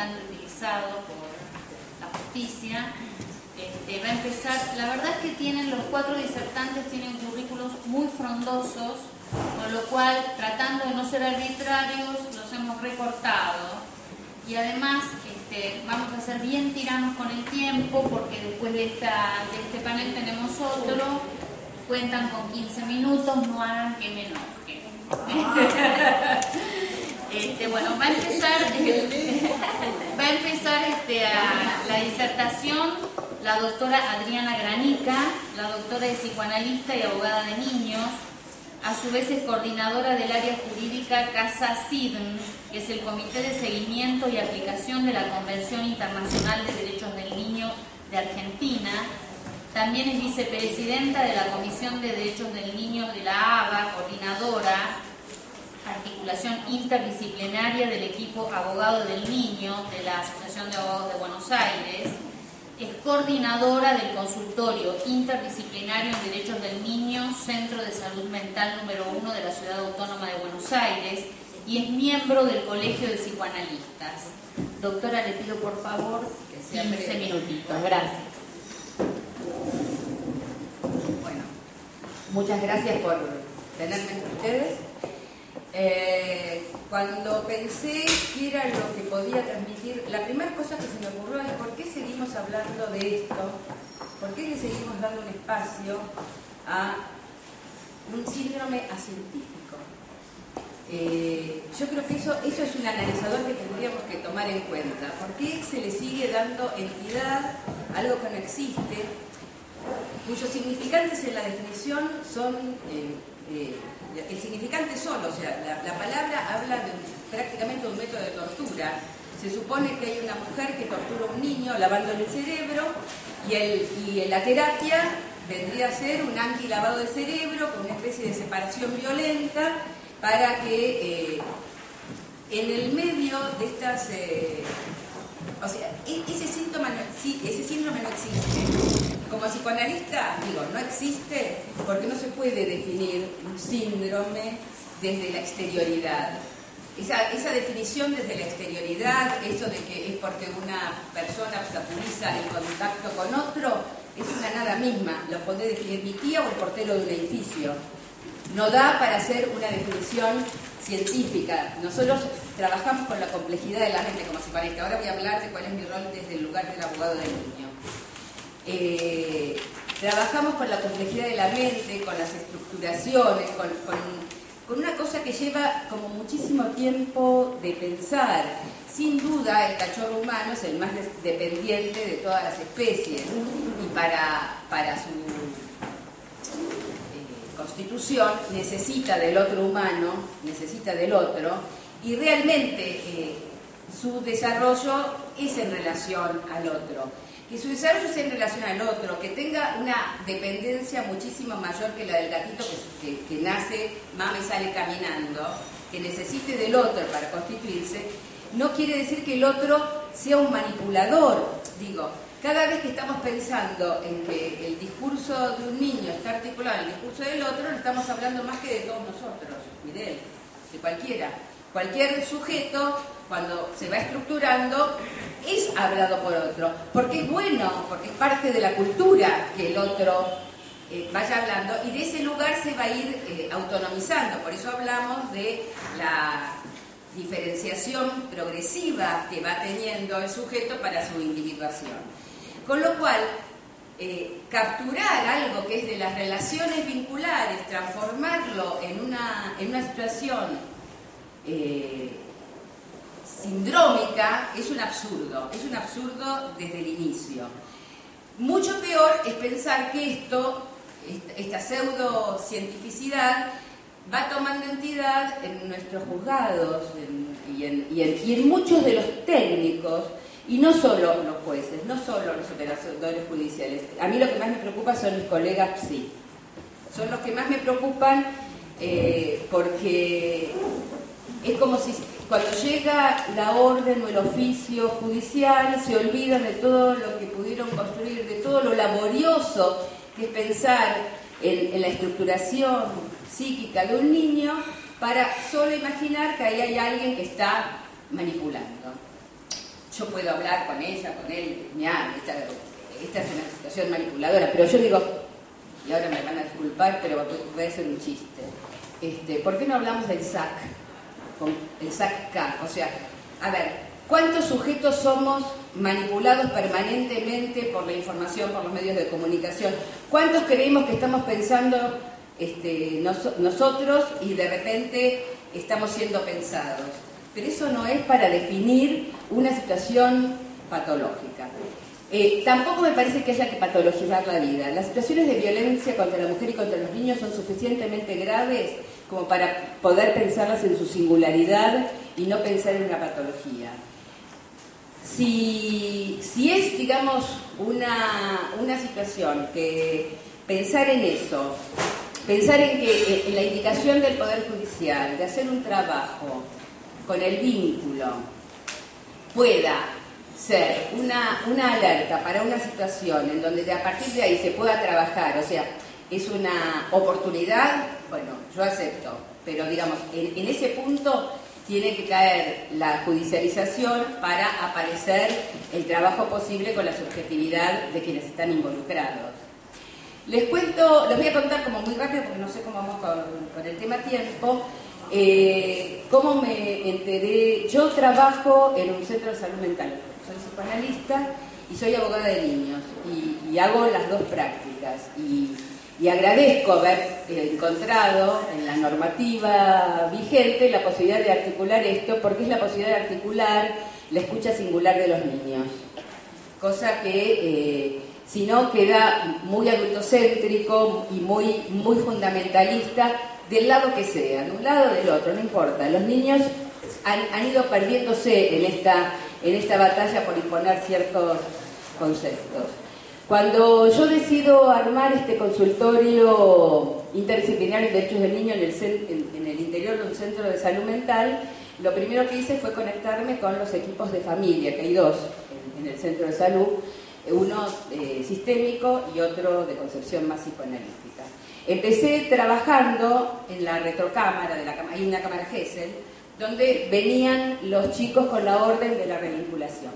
bastante utilizado por la justicia. Va a empezar, la verdad es que los 4 disertantes tienen currículos muy frondosos, con lo cual, tratando de no ser arbitrarios, los hemos recortado. Y además vamos a ser bien tiranos con el tiempo, porque después de este panel tenemos otro. Cuentan con 15 minutos, no hagan que me enoje. Bueno, va a empezar la disertación la doctora Adriana Granica. La doctora es psicoanalista y abogada de niños. A su vez es coordinadora del área jurídica Casa CIDN, que es el Comité de Seguimiento y Aplicación de la Convención Internacional de Derechos del Niño de Argentina. También es vicepresidenta de la Comisión de Derechos del Niño de la ABA, coordinadora, articulación interdisciplinaria del equipo Abogado del Niño de la Asociación de Abogados de Buenos Aires. Es coordinadora del consultorio interdisciplinario en Derechos del Niño, Centro de Salud Mental número 1 de la Ciudad Autónoma de Buenos Aires, y es miembro del Colegio de Psicoanalistas. Doctora, le pido por favor que sea 15 minutitos. Gracias. Bueno, muchas gracias por tenerme entre ustedes. Cuando pensé qué era lo que podía transmitir, la primera cosa que se me ocurrió es ¿por qué seguimos hablando de esto? ¿Por qué le seguimos dando un espacio a un síndrome acientífico? Yo creo que eso es un analizador que tendríamos que tomar en cuenta. ¿Por qué se le sigue dando entidad a algo que no existe, cuyos significantes en la definición son... el significante solo, o sea, la palabra habla prácticamente de un método de tortura. Se supone que hay una mujer que tortura a un niño lavándole el cerebro y la terapia vendría a ser un antilavado de cerebro con una especie de separación violenta para que en el medio de estas... o sea, ese síndrome no existe. Como psicoanalista, digo, no existe porque no se puede definir un síndrome desde la exterioridad. Esa definición desde la exterioridad, eso de que es porque una persona obstaculiza el contacto con otro, es una nada misma. Lo puede definir mi tía o el portero de un edificio. No da para hacer una definición científica. Nosotros trabajamos con la complejidad de la mente como psicoanalista. Ahora voy a hablar de cuál es mi rol desde el lugar del abogado del niño. Trabajamos con la complejidad de la mente, con las estructuraciones, con una cosa que lleva como muchísimo tiempo de pensar. Sin duda el cachorro humano es el más dependiente de todas las especies y para su constitución necesita del otro humano, necesita del otro, y realmente su desarrollo es en relación al otro. Que su desarrollo sea en relación al otro, que tenga una dependencia muchísimo mayor que la del gatito que nace, mama y sale caminando, que necesite del otro para constituirse, no quiere decir que el otro sea un manipulador. Digo, cada vez que estamos pensando en que el discurso de un niño está articulado en el discurso del otro, no estamos hablando más que de todos nosotros, y de él, de cualquiera. Cualquier sujeto, cuando se va estructurando, es hablado por otro, porque es bueno, porque es parte de la cultura que el otro vaya hablando, y de ese lugar se va a ir autonomizando. Por eso hablamos de la diferenciación progresiva que va teniendo el sujeto para su individuación. Con lo cual, capturar algo que es de las relaciones vinculares, transformarlo en una situación sindrómica, es un absurdo desde el inicio. Mucho peor es pensar que esta pseudocientificidad va tomando entidad en nuestros juzgados y en muchos de los técnicos, y no solo los jueces, no solo los operadores judiciales. A mí lo que más me preocupa son mis colegas psi. Son los que más me preocupan porque es como si cuando llega la orden o el oficio judicial se olvidan de todo lo que pudieron construir, de todo lo laborioso que es pensar en la estructuración psíquica de un niño para solo imaginar que ahí hay alguien que está manipulando. yo puedo hablar con ella, con él, mira, esta es una situación manipuladora, pero yo digo, y ahora me van a disculpar, pero voy a hacer un chiste. ¿Por qué no hablamos del SAC? El SAC-K, o sea, a ver, ¿cuántos sujetos somos manipulados permanentemente por la información, por los medios de comunicación? ¿Cuántos creemos que estamos pensando nosotros y de repente estamos siendo pensados? Pero eso no es para definir una situación patológica. Tampoco me parece que haya que patologizar la vida. Las situaciones de violencia contra la mujer y contra los niños son suficientemente graves como para poder pensarlas en su singularidad y no pensar en una patología. Si es, digamos, una situación que pensar en eso, pensar en que en la indicación del Poder Judicial de hacer un trabajo con el vínculo pueda ser una alerta para una situación en donde a partir de ahí se pueda trabajar, o sea, es una oportunidad, bueno, yo acepto, pero digamos, en ese punto tiene que caer la judicialización para aparecer el trabajo posible con la subjetividad de quienes están involucrados. Les cuento, les voy a contar como muy rápido porque no sé cómo vamos con el tema tiempo, cómo me enteré. Yo trabajo en un centro de salud mental, soy psicoanalista y soy abogada de niños y hago las dos prácticas y agradezco haber encontrado en la normativa vigente la posibilidad de articular esto, porque es la posibilidad de articular la escucha singular de los niños, cosa que si no queda muy adultocéntrico y muy fundamentalista del lado que sea, de un lado o del otro, no importa. Los niños han ido perdiéndose en esta batalla por imponer ciertos conceptos. Cuando yo decido armar este consultorio interdisciplinario de derechos del niño en el interior de un centro de salud mental, lo primero que hice fue conectarme con los equipos de familia, que hay dos en el centro de salud, uno sistémico y otro de concepción más psicoanalítica. Empecé trabajando en la retrocámara, hay una cámara Gesell, donde venían los chicos con la orden de la revinculación.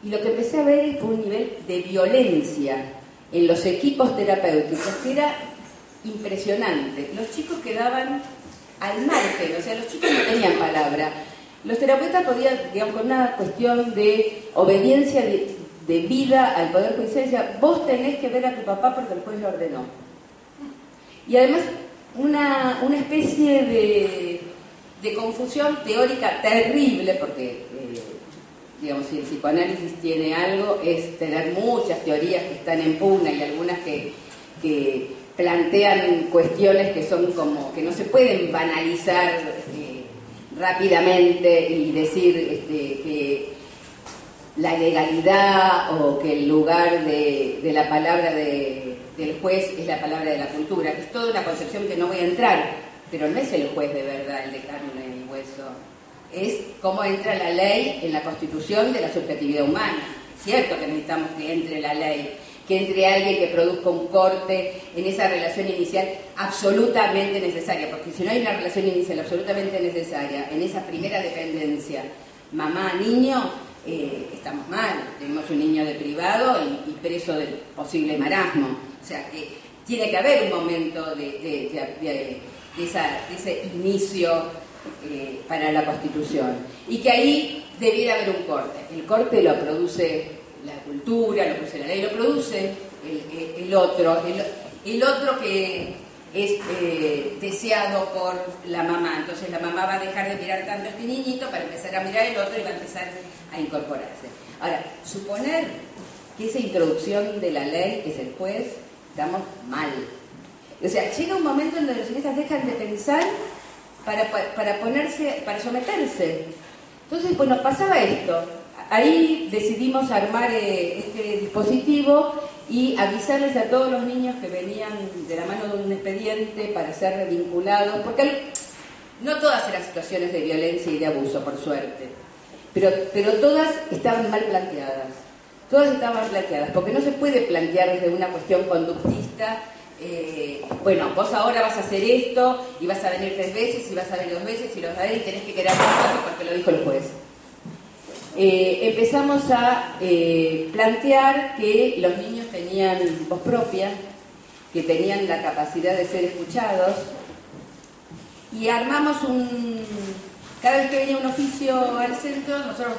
Y lo que empecé a ver fue un nivel de violencia en los equipos terapéuticos que era impresionante. Los chicos quedaban al margen, o sea, los chicos no tenían palabra. Los terapeutas podían, digamos, con una cuestión de obediencia de vida al Poder Judicial, decía, vos tenés que ver a tu papá porque el juez lo ordenó. Y además una especie de confusión teórica terrible, porque digamos, si el psicoanálisis tiene algo, es tener muchas teorías que están en pugna y algunas que plantean cuestiones que son como que no se pueden banalizar rápidamente y decir que la legalidad o que el lugar de la palabra del juez es la palabra de la cultura, que es toda una concepción que no voy a entrar, pero no es el juez de verdad, el de carne y hueso. Es cómo entra la ley en la constitución de la subjetividad humana. Es cierto que necesitamos que entre la ley, que entre alguien que produzca un corte en esa relación inicial absolutamente necesaria, porque si no hay una relación inicial absolutamente necesaria en esa primera dependencia mamá-niño, estamos mal. Tenemos un niño deprivado y preso del posible marasmo. O sea que tiene que haber un momento de ese inicio para la Constitución, y que ahí debiera haber un corte. El corte lo produce la cultura, lo produce la ley, lo produce el otro que es deseado por la mamá. Entonces la mamá va a dejar de mirar tanto a este niñito para empezar a mirar el otro y va a empezar a incorporarse. Ahora, suponer que esa introducción de la ley es el juez, estamos mal. O sea, llega un momento en donde los juristas dejan de pensar para someterse. Entonces, pues nos pasaba esto. Ahí decidimos armar este dispositivo y avisarles a todos los niños que venían de la mano de un expediente para ser revinculados, porque no todas eran situaciones de violencia y de abuso, por suerte, pero todas estaban mal planteadas. Todas estaban planteadas, porque no se puede plantear desde una cuestión conductista. Bueno, vos ahora vas a hacer esto y vas a venir 3 veces y vas a venir 2 veces y lo vas a ver y tenés que quedar con porque lo dijo el juez. empezamos a plantear que los niños tenían voz propia, que tenían la capacidad de ser escuchados, y armamos cada vez que venía un oficio al centro, nosotros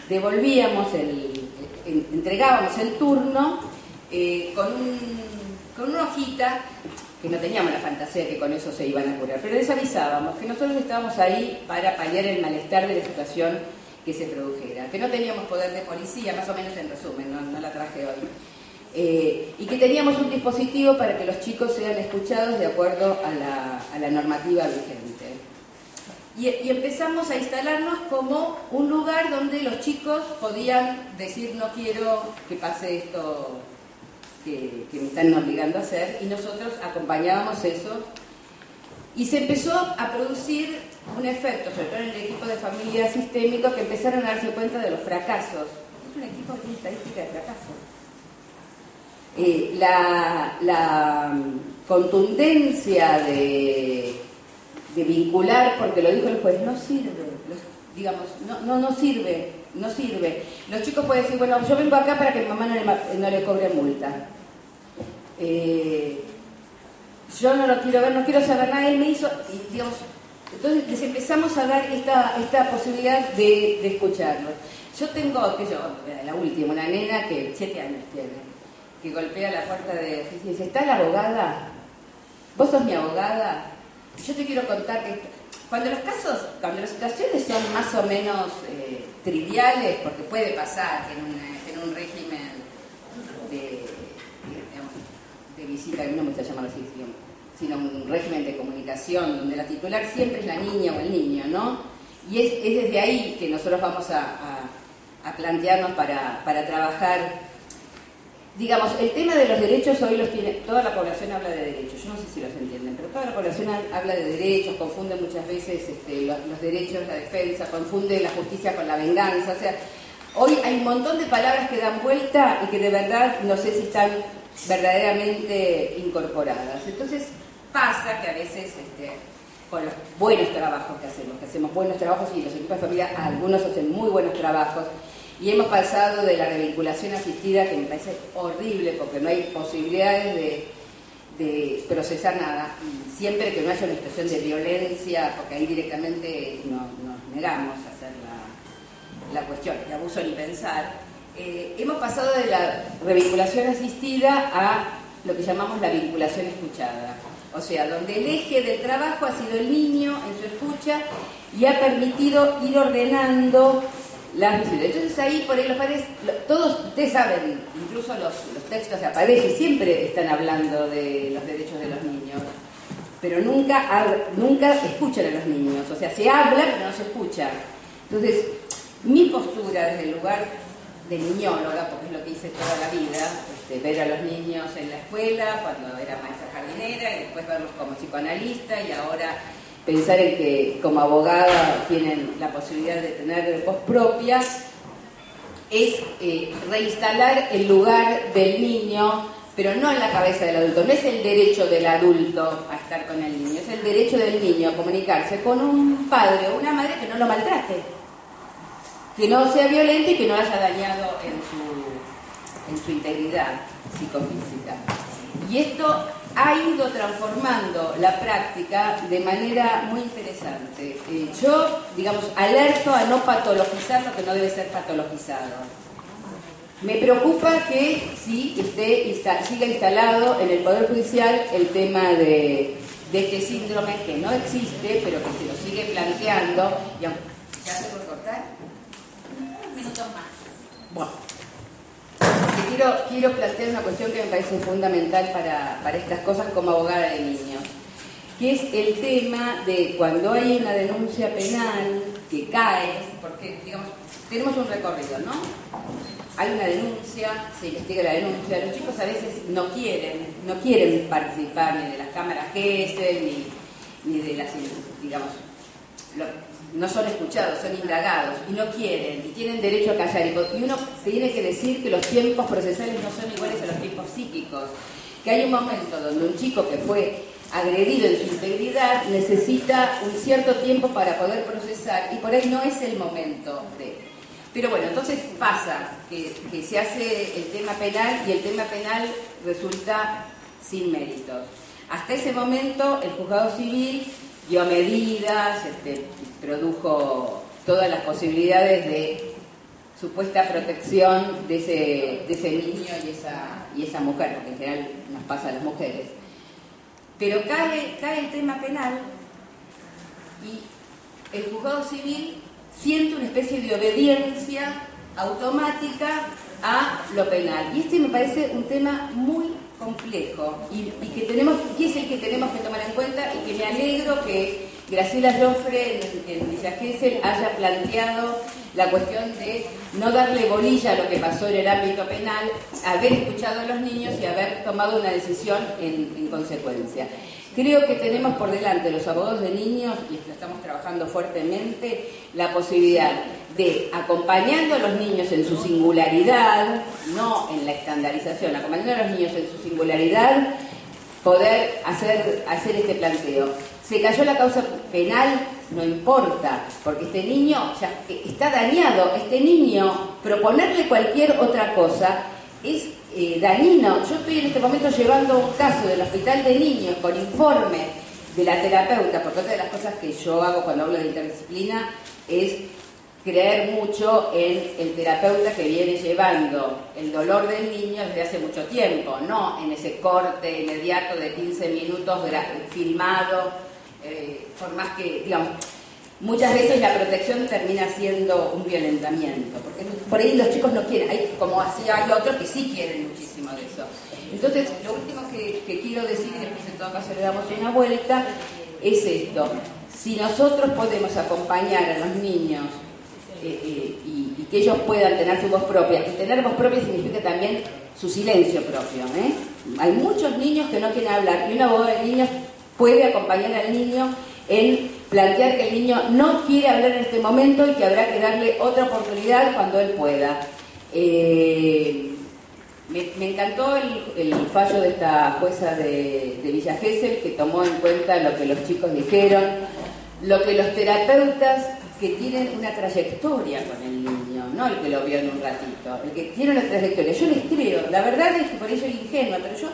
devolvíamos entregábamos el turno con una hojita, que no teníamos la fantasía que con eso se iban a curar, pero les avisábamos que nosotros estábamos ahí para paliar el malestar de la situación que se produjera, que no teníamos poder de policía, más o menos en resumen, no la traje hoy, y que teníamos un dispositivo para que los chicos sean escuchados de acuerdo a la normativa vigente. Y empezamos a instalarnos como un lugar donde los chicos podían decir no quiero que pase esto que me están obligando a hacer, y nosotros acompañábamos eso, y se empezó a producir un efecto, sobre todo en el equipo de familia sistémico, que empezaron a darse cuenta de los fracasos. Es un equipo que tiene estadística de fracaso. La contundencia de vincular, porque lo dijo el juez, no sirve, no sirve. Los chicos pueden decir, bueno, yo vengo acá para que mi mamá no le cobre multa. Yo no lo quiero ver, no quiero saber nada, él me hizo, y digamos, entonces les empezamos a dar esta posibilidad de escucharlos. Yo tengo, la última, una nena que 7 años tiene, que golpea la puerta de oficina y dice, ¿está la abogada? ¿Vos sos mi abogada? Yo te quiero contar que cuando las situaciones son más o menos triviales, porque puede pasar que en un régimen de visita, no me gusta llamarlo así, sino un régimen de comunicación donde la titular siempre es la niña o el niño, ¿no? Y es desde ahí que nosotros vamos a plantearnos para trabajar. Digamos, el tema de los derechos hoy los tiene, toda la población habla de derechos, yo no sé si los entienden, pero toda la población habla de derechos, confunde muchas veces los derechos, la defensa, confunde la justicia con la venganza, o sea, hoy hay un montón de palabras que dan vuelta y que de verdad no sé si están verdaderamente incorporadas. Entonces pasa que a veces con los buenos trabajos que hacemos buenos trabajos, y los equipos de familia, algunos hacen muy buenos trabajos, y hemos pasado de la revinculación asistida, que me parece horrible porque no hay posibilidades de procesar nada, y siempre que no haya una situación de violencia, porque ahí directamente nos negamos a hacer la cuestión, de abuso ni pensar, hemos pasado de la revinculación asistida a lo que llamamos la vinculación escuchada, o sea, donde el eje del trabajo ha sido el niño en su escucha y ha permitido ir ordenando las visitas. Entonces ahí por ahí los padres, todos ustedes saben, incluso los textos de Aparece siempre están hablando de los derechos de los niños, pero nunca escuchan a los niños, o sea, se habla pero no se escucha. Entonces, mi postura desde el lugar de niñóloga, porque es lo que hice toda la vida, ver a los niños en la escuela, cuando era maestra jardinera, y después verlos como psicoanalista, y ahora pensar en que como abogada tienen la posibilidad de tener voz propia, es reinstalar el lugar del niño, pero no en la cabeza del adulto. No es el derecho del adulto a estar con el niño, es el derecho del niño a comunicarse con un padre o una madre que no lo maltrate, que no sea violento y que no haya dañado en su integridad psicofísica. Y esto ha ido transformando la práctica de manera muy interesante. Yo, digamos, alerto a no patologizar lo que no debe ser patologizado. Me preocupa que sí siga instalado en el Poder Judicial el tema de este síndrome que no existe, pero que se lo sigue planteando. ¿Ya se puede cortar? Un minuto más. Bueno. Quiero plantear una cuestión que me parece fundamental para estas cosas como abogada de niños, que es el tema de cuando hay una denuncia penal que cae, porque digamos, tenemos un recorrido, ¿no? Hay una denuncia, se investiga la denuncia, los chicos a veces no quieren participar ni de las cámaras GESEL, ni de las, digamos, no son escuchados, son indagados, y no quieren, y tienen derecho a callar, y uno tiene que decir que los tiempos procesales no son iguales a los tiempos psíquicos, que hay un momento donde un chico que fue agredido en su integridad necesita un cierto tiempo para poder procesar, y por ahí no es el momento de... Pero bueno, entonces pasa que se hace el tema penal y el tema penal resulta sin méritos. Hasta ese momento el juzgado civil dio medidas, produjo todas las posibilidades de supuesta protección de ese niño y esa mujer, porque en general nos pasa a las mujeres. Pero cae el tema penal y el juzgado civil siente una especie de obediencia automática a lo penal. Y me parece un tema muy complejo y que es el que tenemos que tomar en cuenta, y que me alegro que Graciela Joffre en Villa Gesell haya planteado la cuestión de no darle bolilla a lo que pasó en el ámbito penal, haber escuchado a los niños y haber tomado una decisión en consecuencia. Creo que tenemos por delante los abogados de niños, y lo estamos trabajando fuertemente, la posibilidad de, acompañando a los niños en su singularidad, no en la estandarización, acompañando a los niños en su singularidad, poder hacer este planteo. Se cayó la causa penal, no importa, porque este niño ya está dañado. Este niño, proponerle cualquier otra cosa es dañino. Yo estoy en este momento llevando un caso del hospital de niños con informe de la terapeuta, porque otra de las cosas que yo hago cuando hablo de interdisciplina es creer mucho en el terapeuta que viene llevando el dolor del niño desde hace mucho tiempo, no en ese corte inmediato de 15 minutos filmado, por más que, digamos, muchas veces la protección termina siendo un violentamiento, porque por ahí los chicos no quieren, como así hay otros que sí quieren muchísimo de eso. Entonces, lo último que quiero decir, y después en todo caso le damos una vuelta, es esto: si nosotros podemos acompañar a los niños y que ellos puedan tener su voz propia, y tener voz propia significa también su silencio propio, Hay muchos niños que no quieren hablar, y una abogada de niños puede acompañar al niño en plantear que el niño no quiere hablar en este momento y que habrá que darle otra oportunidad cuando él pueda. Me encantó el fallo de esta jueza de Villa Gesell, que tomó en cuenta lo que los chicos dijeron, lo que los terapeutas que tienen una trayectoria con el niño, no el que lo vio en un ratito, el que tiene una trayectoria. Yo les creo, la verdad es que por eso soy ingenua, pero yo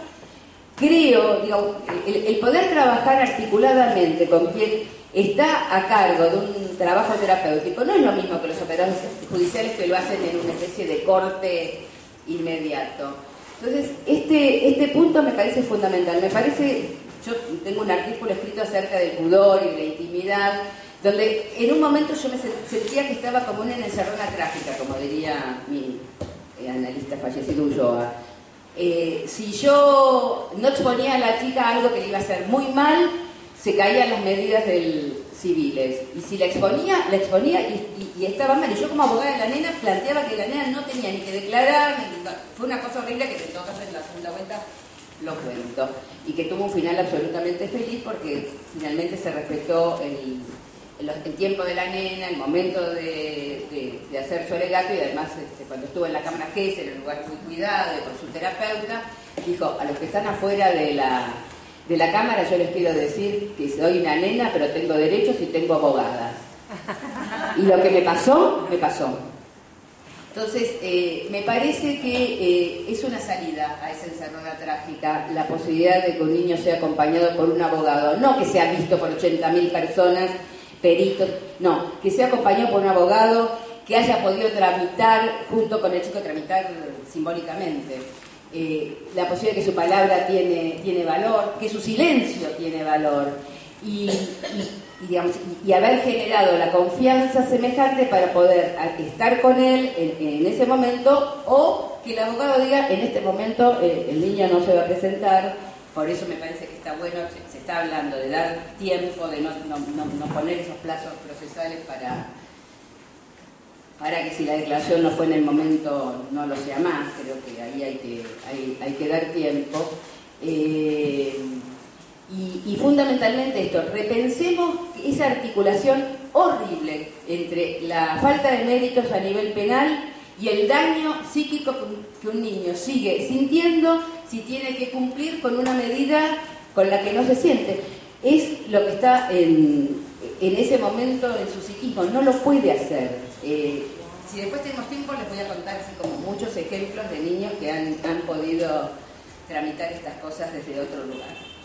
creo, digo, el poder trabajar articuladamente con quien está a cargo de un trabajo terapéutico no es lo mismo que los operadores judiciales que lo hacen en una especie de corte inmediato. Entonces, este punto me parece fundamental. Me parece, yo tengo un artículo escrito acerca del pudor y de la intimidad, donde en un momento yo me sentía que estaba como una encerrona trágica, como diría mi analista fallecido Ulloa. Si yo no exponía a la chica algo que le iba a hacer muy mal, se caían las medidas civiles. Y si la exponía y estaba mal. Y yo como abogada de la nena planteaba que la nena no tenía ni que declarar, fue una cosa horrible que en todo caso en la segunda vuelta lo cuento. Y que tuvo un final absolutamente feliz porque finalmente se respetó el tiempo de la nena, el momento de hacer su alegato, y además cuando estuvo en la Cámara Gesell, en un lugar muy cuidado y con su terapeuta, dijo: a los que están afuera de la Cámara yo les quiero decir que soy una nena, pero tengo derechos y tengo abogadas. Y lo que me pasó, me pasó. Entonces, me parece que es una salida a esa encerrona trágica, la posibilidad de que un niño sea acompañado por un abogado, no que sea visto por 80.000 personas, peritos, no, que sea acompañado por un abogado que haya podido tramitar, junto con el chico, tramitar simbólicamente, la posibilidad de que su palabra tiene valor, que su silencio tiene valor, y haber generado la confianza semejante para poder estar con él en ese momento, o que el abogado diga: en este momento el niño no se va a presentar. Por eso me parece que está bueno, se está hablando de dar tiempo, de no poner esos plazos procesales para que si la declaración no fue en el momento no lo sea más. Creo que ahí hay que dar tiempo. Y fundamentalmente esto, repensemos esa articulación horrible entre la falta de méritos a nivel penal y el daño psíquico que un niño sigue sintiendo si tiene que cumplir con una medida con la que no se siente. Es lo que está en ese momento en su psiquismo, no lo puede hacer. si después tenemos tiempo les voy a contar así como muchos ejemplos de niños que han podido tramitar estas cosas desde otro lugar.